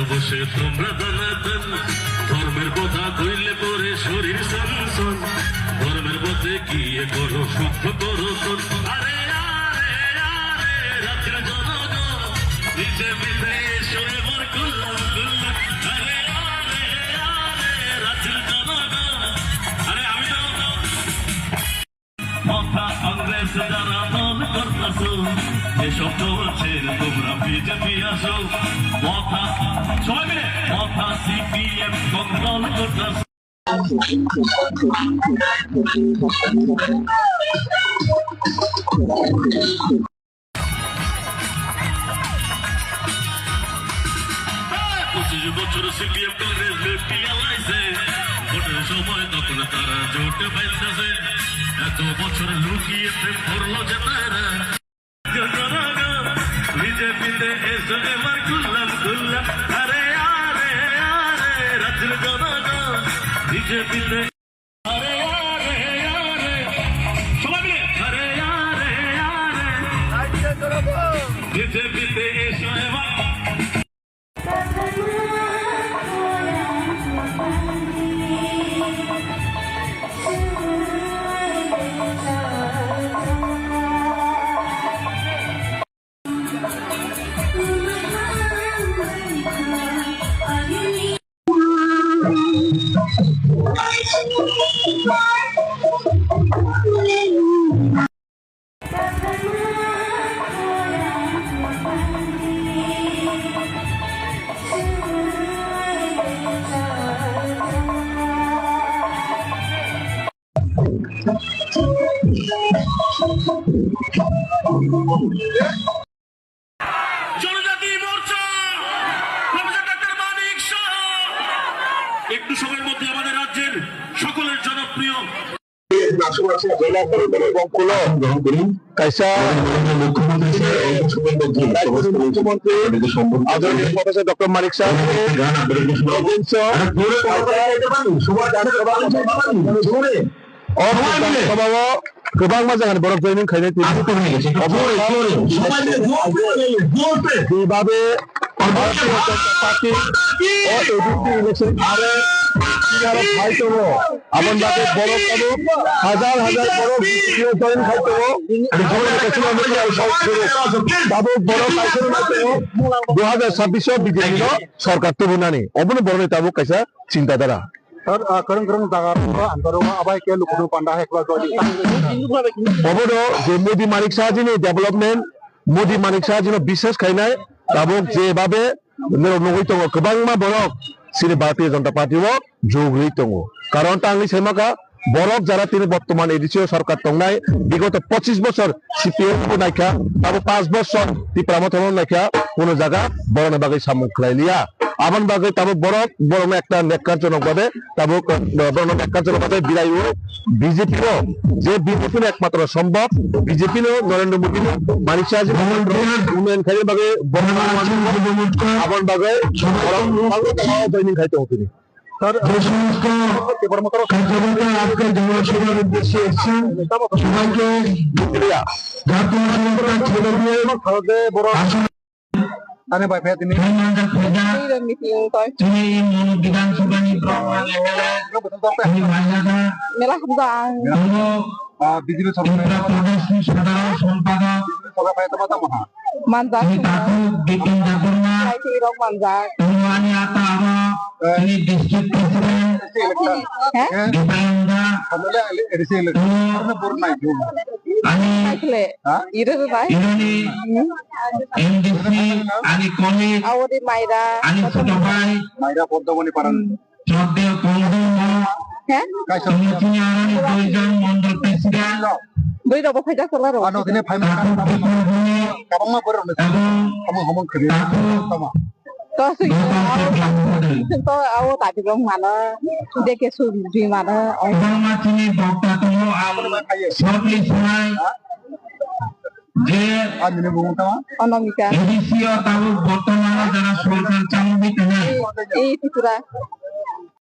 বসে বসে তোমরা দানাদান ধর্মের কথা কইলে পরে শরীর সনসন ধর্মের পথে গিয়ে করো শুদ্ধ করো তোর আরে আরে আরে রাতের জনগণ নিচে মিলে এসো এবার গুল্লাম গুল্লাম আরে আরে আরে রাতের জনগণ আরে আমি তো মাথা কংগ্রেস যারা দল করতেছো এসব চলছেন তোমরা বিজেপি আসো মাথা সবাই মিলে মাথা সিপিএম দল করতেছো বছর সিপিএম কংগ্রেস লেফটিয়ালাইছে ভোটের সময় তখন তারা জোট পাইতেছে এত বছর লুকিয়ে প্রেম করলো যে তারা বিজেপিতে এসে এবার খুললাম খুললাম আরে আরে আরে রাজ্যের জনগণ বিজেপিতে আরে আরে আরে সবাই মিলে আরে আরে আরে বিজেপিতে এসে এবার জনজাতি মোর্চা প্রফেসর ডক্টর মানিক শাহ একটু সময়ের মধ্যে আমাদের রাজ্যের সকলের জনপ্রিয় ডক্টর মানিক শাহ गोबां मोजां बरफ ट्रेनिं खायनाय बेबाबे भारतीय जनता पार्टी और एबीपी इलेक्शन आरो फाइट दङ आमोन बागे बरफ काबो हाजार हाजार बरफ जয়েन खायत दङ बाबो बरफ पाइसन दङ 2026 बिजेपि सरकार तो बुनानि अबनो बरफ ताबो कैसा चिंताधारा kereng-kereng dagar antara abai ke lukuru pandah ekwa godi অবশ্য যে মোদি মানিক শাহজিনি ডেভেলপমেন্ট মোদি মানিক শাহজিনি বিশ্বাস খাইনায় তাবক যেভাবে নগৈ দङ गोबां বরক শ্রী ভারতীয় জনতা পার্টিও যোগৈ দङ কারণ তাंनि सेमाका বরক যারা তিনি বর্তমান এডিসিও সরকার দंनाय বিগত 25 বছর সিপিএম को नायखा তাবো 5 বছর ত্রিপুরামথম नायखा কোন জায়গা বরনে বাগৈ সামুখলাইলিয়া আবন বাগৈ তাবো বরক বরনে একটা নেকারজনকভাবে তাবো বরনে নেকারজনকভাবে বিরাইও বিজেপিও যে বিজেপি একমাত্র সম্ভব বিজেপি নরেন্দ্র মোদী মানিক শাহজি উন্নয়ন খাইয়ে বাগে আবন বাগৈ দৈনিক খাইতে হতো सर आपके जनसभाর উদ্দেশ্যে এসেছেন সবাইকে আনে ভাই ভাই তিনি মেলা হামদাং বিজেপি সাধারণ সম্পাদক manjak rok manjak ini district president Dipayangga ini MDC ani college awadi Maira ani Sotobai Maira Poddomani Paran Chodeo Kondoma ini arani Doijan Mondol President Doi rok phai jak sala rok ano dine phai ma kabang ma borong kamu ngomong kiri sama to to awo tapi rong mana deke su di mana Obama chini bokta tomo am shortly sunai যে আজনে বলতাম অনামিকা এডিসিও তাও বর্তমানে যারা সরকার চাকরি করে এই ত্রিপুরা